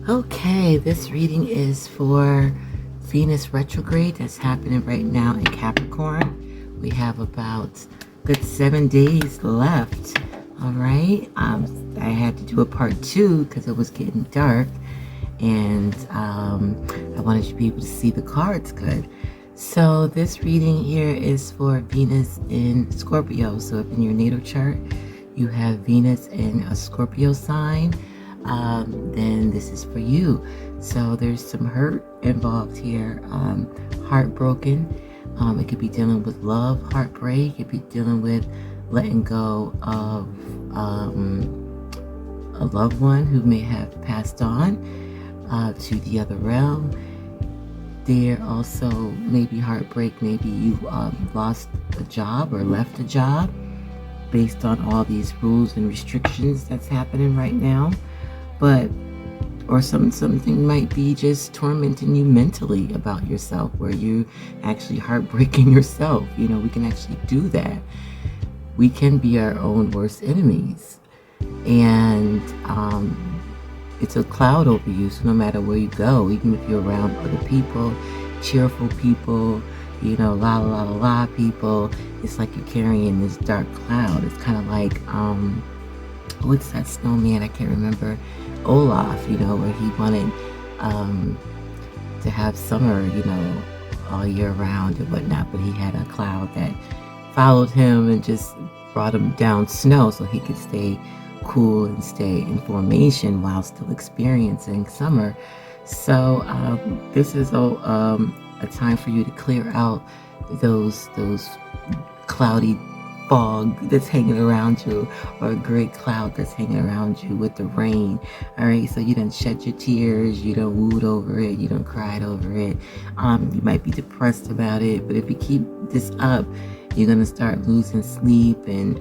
Okay, this reading is for Venus retrograde that's happening right now in Capricorn. We have about good 7 days left. All right. I had to do a part 2 because it was getting dark, and I wanted you to be able to see the cards good. So this reading here is for Venus in Scorpio. So if in your natal chart you have Venus in a Scorpio sign, then this is for you. So there's some hurt involved here, heartbroken. It could be dealing with love, heartbreak. It could be dealing with letting go of a loved one who may have passed on to the other realm. There also may be heartbreak. Maybe you lost a job or left a job based on all these rules and restrictions that's happening right now. Or something might be just tormenting you mentally about yourself, where you actually heartbreaking yourself. We can actually do that. We can be our own worst enemies. And it's a cloud over you, so no matter where you go, even if you're around other people, cheerful people, la la la la la people, it's like you're carrying this dark cloud. It's kind of like, what's that snowman? I can't remember. Olaf, where he wanted to have summer, all year round and whatnot, but he had a cloud that followed him and just brought him down snow so he could stay cool and stay in formation while still experiencing summer. So this is a time for you to clear out those cloudy fog that's hanging around you, or a gray cloud that's hanging around you with the rain. All right, so you done shed your tears, you done wooed over it, you done cried over it. You might be depressed about it, but if you keep this up, you're gonna start losing sleep, and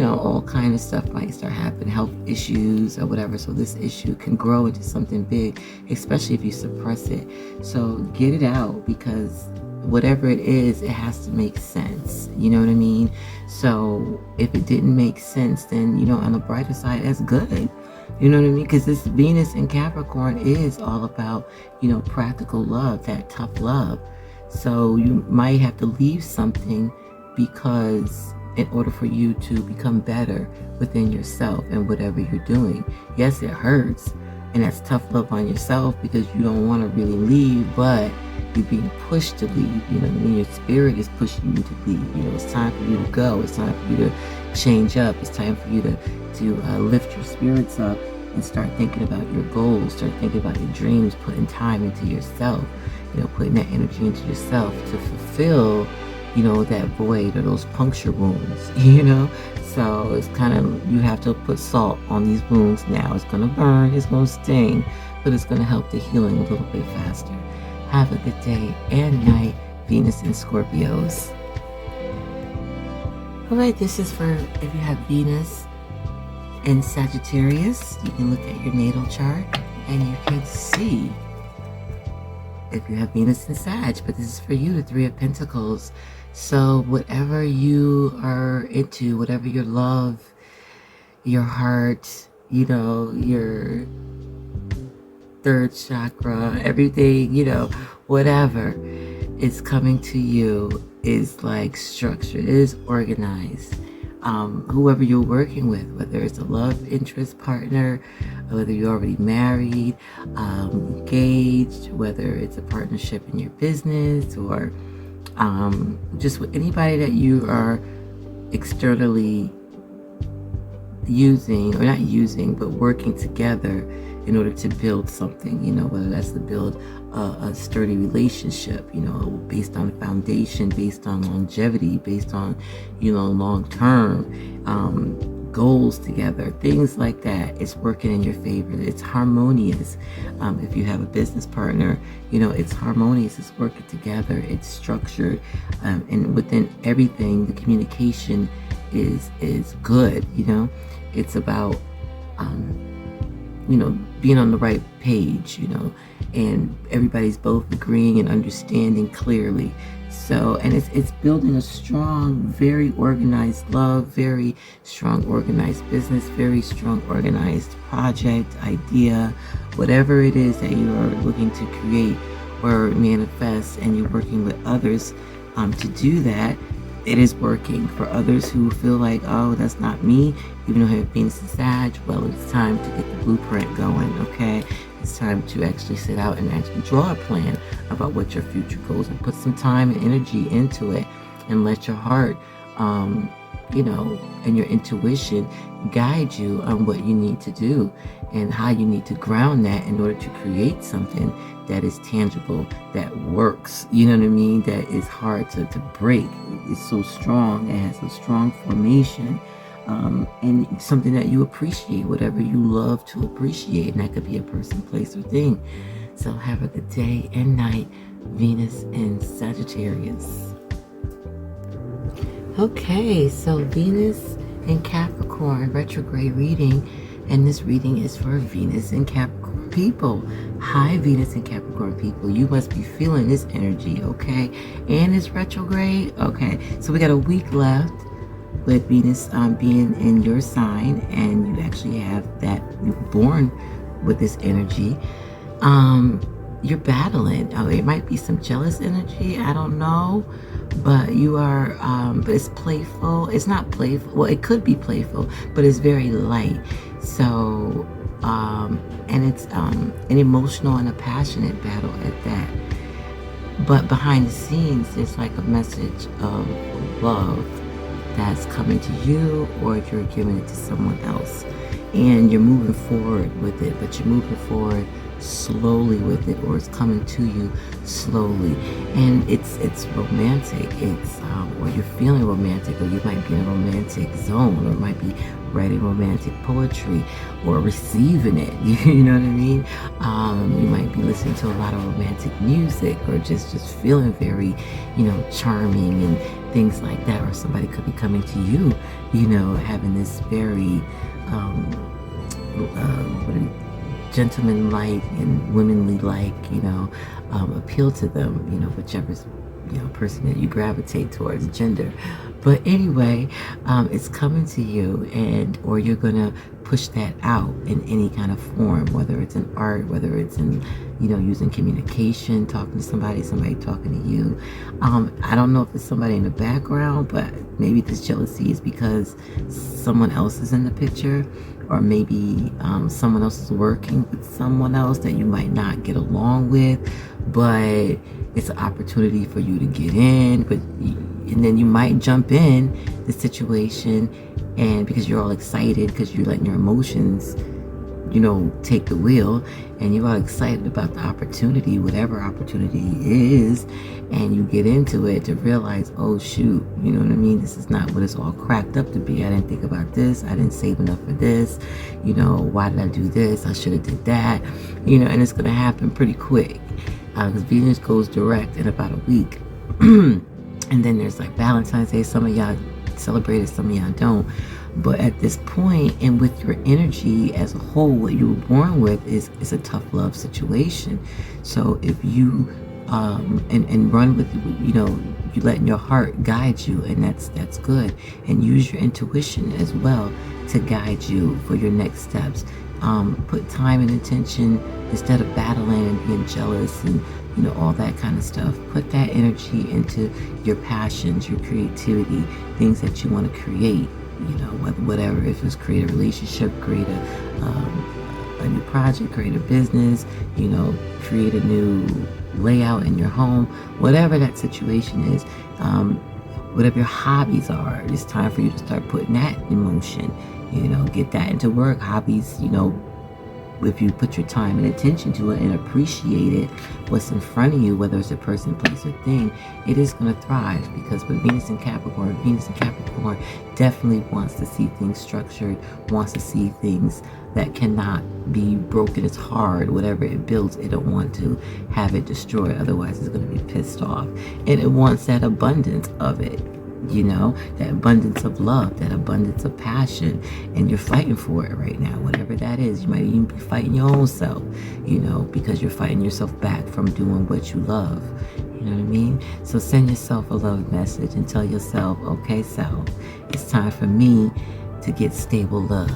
all kind of stuff might start happening, health issues or whatever. So this issue can grow into something big, especially if you suppress it. So get it out, because whatever it is, it has to make sense. You know what I mean? So if it didn't make sense, then, on the brighter side, that's good. You know what I mean? Because this Venus in Capricorn is all about, practical love, that tough love. So you might have to leave something, because in order for you to become better within yourself and whatever you're doing. Yes, it hurts, and that's tough love on yourself, because you don't want to really leave, but you're being pushed to leave. You know what I mean? Your spirit is pushing you to leave. It's time for you to go. It's time for you to change up. It's time for you to lift your spirits up and start thinking about your goals. Start thinking about your dreams. Putting time into yourself. Putting that energy into yourself to fulfill, that void or those puncture wounds. So it's kind of, you have to put salt on these wounds now. It's going to burn. It's going to sting, but it's going to help the healing a little bit faster. Have a good day and night, Venus and Scorpios. All right, this is for if you have Venus in Sagittarius. You can look at your natal chart and you can see if you have Venus in Sag, but this is for you, the Three of Pentacles. So whatever you are into, whatever your love, your heart, your third chakra, everything, whatever is coming to you is like structured, it is organized. Whoever you're working with, whether it's a love interest partner, whether you're already married, engaged, whether it's a partnership in your business, or just with anybody that you are externally using, or not using, but working together in order to build something, whether that's to build a sturdy relationship, based on foundation, based on longevity, based on, long-term goals together, things like that. It's working in your favor. It's harmonious. If you have a business partner, it's harmonious. It's working together. It's structured. And within everything, the communication is good. It's about, being on the right page, and everybody's both agreeing and understanding clearly. So, and it's building a strong, very organized love, very strong organized business, very strong organized project, idea, whatever it is that you are looking to create or manifest, and you're working with others to do that. It is working. For others who feel like, oh, that's not me, even though I have Venus and Sag, well, it's time to get the blueprint going, okay? It's time to actually sit out and actually draw a plan about what your future goals, and put some time and energy into it, and let your heart, and your intuition guide you on what you need to do and how you need to ground that in order to create something that is tangible, that works, you know what I mean, that is hard to break. It's so strong, it has a strong formation, and something that you appreciate, whatever you love to appreciate, and that could be a person, place, or thing. So have a good day and night, Venus in Sagittarius. Okay, so Venus in Capricorn, retrograde reading, and this reading is for Venus in Capricorn people. Hi, Venus and Capricorn people. You must be feeling this energy, okay? And it's retrograde. Okay, so we got a week left with Venus being in your sign, and you actually have that, you're born with this energy. You're battling. Oh, it might be some jealous energy, I don't know, but you are, but it's playful. It's not playful. Well, it could be playful, but it's very light. So, and it's an emotional and a passionate battle at that. But behind the scenes, there's like a message of love that's coming to you, or if you're giving it to someone else, and you're moving forward with it, but you're moving forward slowly with it, or it's coming to you slowly, and it's romantic. It's or you're feeling romantic, or you might be in a romantic zone, or might be writing romantic poetry or receiving it. You know what I mean? You might be listening to a lot of romantic music, or just feeling very, charming and things like that. Or somebody could be coming to you, having this very gentleman-like and womanly-like, appeal to them, whichever's, person that you gravitate towards, gender. But anyway, it's coming to you, or you're gonna push that out in any kind of form, whether it's in art, whether it's in, using communication, talking to somebody talking to you. I don't know if it's somebody in the background, but maybe this jealousy is because someone else is in the picture, or maybe someone else is working with someone else that you might not get along with, but it's an opportunity for you to get in, and then you might jump in the situation, and because you're all excited, because you're letting your emotions, take the wheel, and you're all excited about the opportunity, whatever opportunity it is, and you get into it to realize, oh shoot, you know what I mean, this is not what it's all cracked up to be. I didn't think about this, I didn't save enough for this, why did I do this, I should have did that, and it's going to happen pretty quick, because Venus goes direct in about a week. And then there's like Valentine's Day. Some of y'all celebrate it, some of y'all don't. But at this point, and with your energy as a whole, what you were born with is a tough love situation. So if you and run with, you letting your heart guide you, and that's good. And use your intuition as well to guide you for your next steps. Put time and attention, instead of battling and being jealous and all that kind of stuff. Put that energy into your passions, your creativity, things that you want to create, whatever. If it's create a relationship, create a new project, create a business, create a new layout in your home, whatever that situation is, whatever your hobbies are, it's time for you to start putting that in motion. Get that into work. Hobbies, if you put your time and attention to it and appreciate it, what's in front of you, whether it's a person, place, or thing, it is going to thrive. Because with Venus in Capricorn definitely wants to see things structured, wants to see things that cannot be broken. It's hard. Whatever it builds, it don't want to have it destroyed. Otherwise, it's going to be pissed off. And it wants that abundance of it. That abundance of love, that abundance of passion, and you're fighting for it right now, whatever that is. You might even be fighting your own self, because you're fighting yourself back from doing what you love, You know what I mean? So send yourself a love message and tell yourself, okay, self, it's time for me to get stable love.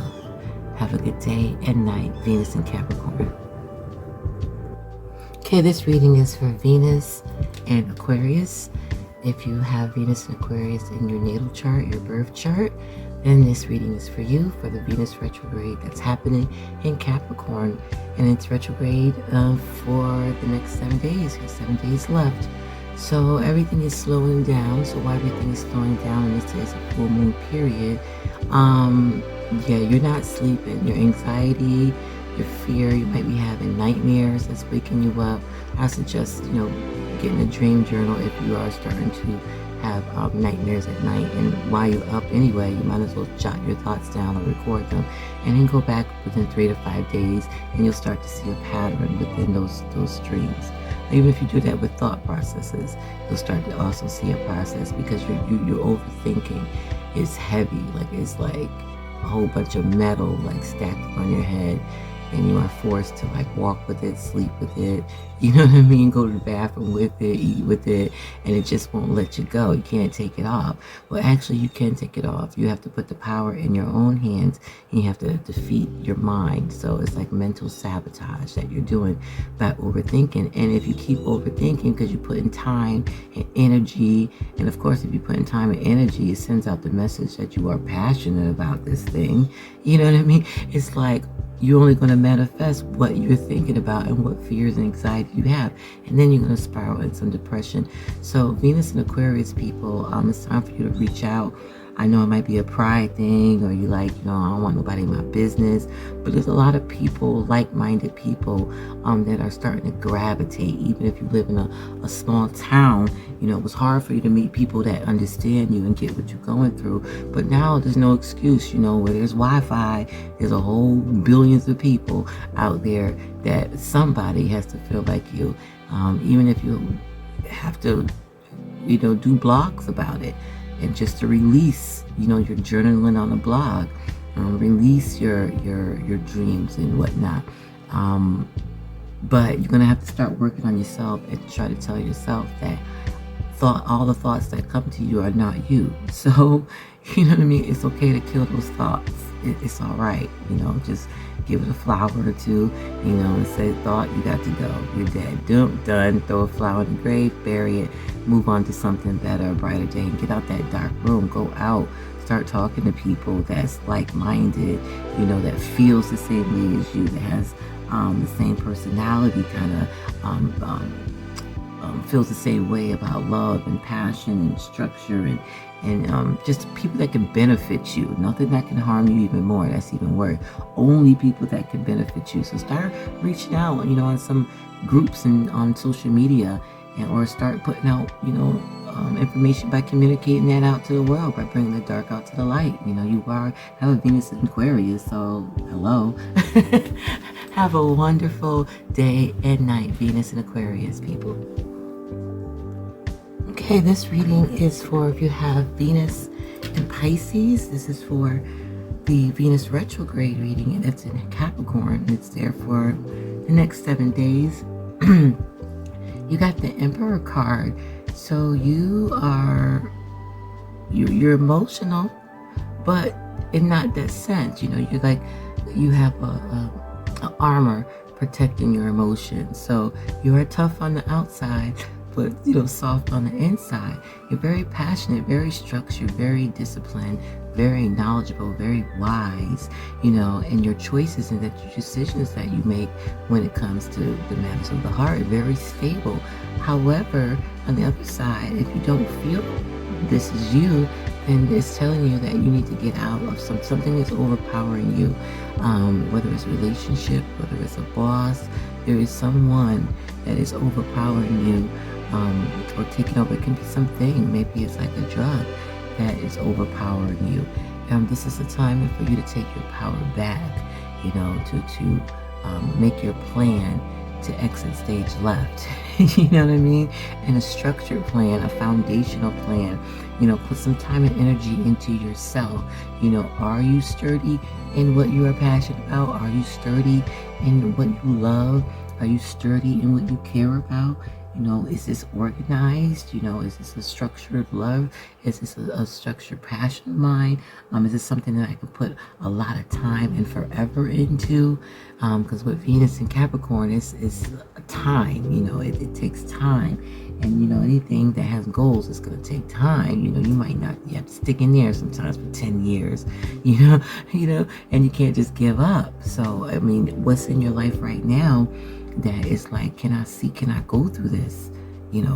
Have a good day and night, Venus and Capricorn. Okay, this reading is for Venus and Aquarius. If you have Venus and Aquarius in your natal chart, your birth chart, then this reading is for you, for the Venus retrograde that's happening in Capricorn. And it's retrograde for the next 7 days. There's 7 days left. So everything is slowing down. So while everything is slowing down, and this is a full moon period, yeah, you're not sleeping. Your anxiety, your fear, you might be having nightmares that's waking you up. I suggest, getting a dream journal if you are starting to have nightmares at night. And while you're up anyway, you might as well jot your thoughts down or record them, and then go back within 3 to 5 days, and you'll start to see a pattern within those dreams. Even if you do that with thought processes, you'll start to also see a process, because you're overthinking. It's heavy, it's like a whole bunch of metal stacked on your head, and you are forced to walk with it, sleep with it, you know what I mean, go to the bathroom with it, eat with it, and it just won't let you go. You can't take it off. Well, actually, you can take it off. You have to put the power in your own hands, and you have to defeat your mind. So it's like mental sabotage that you're doing by overthinking. And if you keep overthinking, because you put in time and energy, and of course, if you put in time and energy, it sends out the message that you are passionate about this thing. You know what I mean? It's like, you're only going to manifest what you're thinking about and what fears and anxiety you have. And then you're going to spiral in some depression. So Venus and Aquarius people, it's time for you to reach out. I know it might be a pride thing, or you I don't want nobody in my business. But there's a lot of people, like-minded people, that are starting to gravitate. Even if you live in a small town, it was hard for you to meet people that understand you and get what you're going through. But now there's no excuse, where there's Wi-Fi, there's a whole billions of people out there that somebody has to feel like you. Even if you have to, do blogs about it. And just to release, your journaling on a blog, release your dreams and whatnot. But you're gonna have to start working on yourself and try to tell yourself that all the thoughts that come to you are not you. So, you know what I mean? It's okay to kill those thoughts. It's all right. Just give it a flower or two, and say, thought, you got to go. You're dead. Done. Throw a flower in the grave, bury it, move on to something better, a brighter day, and get out that dark room. Go out. Start talking to people that's like-minded, that feels the same way as you, that has the same personality, kind of feels the same way about love and passion and structure, and just people that can benefit you. Nothing that can harm you even more. That's even worse. Only people that can benefit you. So start reaching out, on some groups and on social media, or start putting out, information by communicating that out to the world, by bringing the dark out to the light. You have a Venus in Aquarius, so hello. Have a wonderful day and night, Venus in Aquarius people. Okay, this reading is for if you have Venus in Pisces. This is for the Venus retrograde reading, and it's in Capricorn. It's there for the next 7 days. You got the Emperor card. So you're emotional, but in not that sense. You're like, you have a armor protecting your emotions. So you are tough on the outside, but soft on the inside. You're very passionate, very structured, very disciplined, very knowledgeable, very wise, and your choices and your decisions that you make when it comes to the matters of the heart, very stable. However, on the other side, if you don't feel this is you, then it's telling you that you need to get out of something that's overpowering you. Whether it's a relationship, whether it's a boss, there is someone that is overpowering you, or taking over. It can be something, maybe it's like a drug that is overpowering you. This is the time for you to take your power back, to make your plan to exit stage left. You know what I mean? And a structured plan, a foundational plan. Put some time and energy into yourself. Are you sturdy in what you are passionate about? Are you sturdy in what you love? Are you sturdy in what you care about? Is this organized? Is this a structured love? Is this a structured passion of mine? Is this something that I can put a lot of time and forever into? Because with Venus and Capricorn, is time. It takes time. And anything that has goals is going to take time. You might not, you have to stick in there sometimes for 10 years, and you can't just give up. So I mean, what's in your life right now that is like, can I go through this,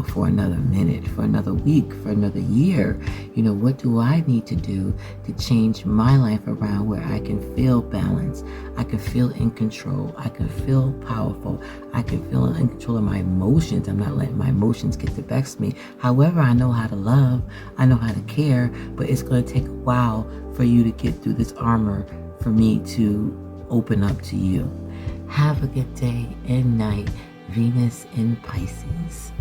for another minute, for another week, for another year? What do I need to do to change my life around where I can feel balanced, I can feel in control, I can feel powerful, I can feel in control of my emotions. I'm not letting my emotions get the best of me. However, I know how to love, I know how to care, but it's going to take a while for you to get through this armor for me to open up to you. Have a good day and night, Venus in Pisces.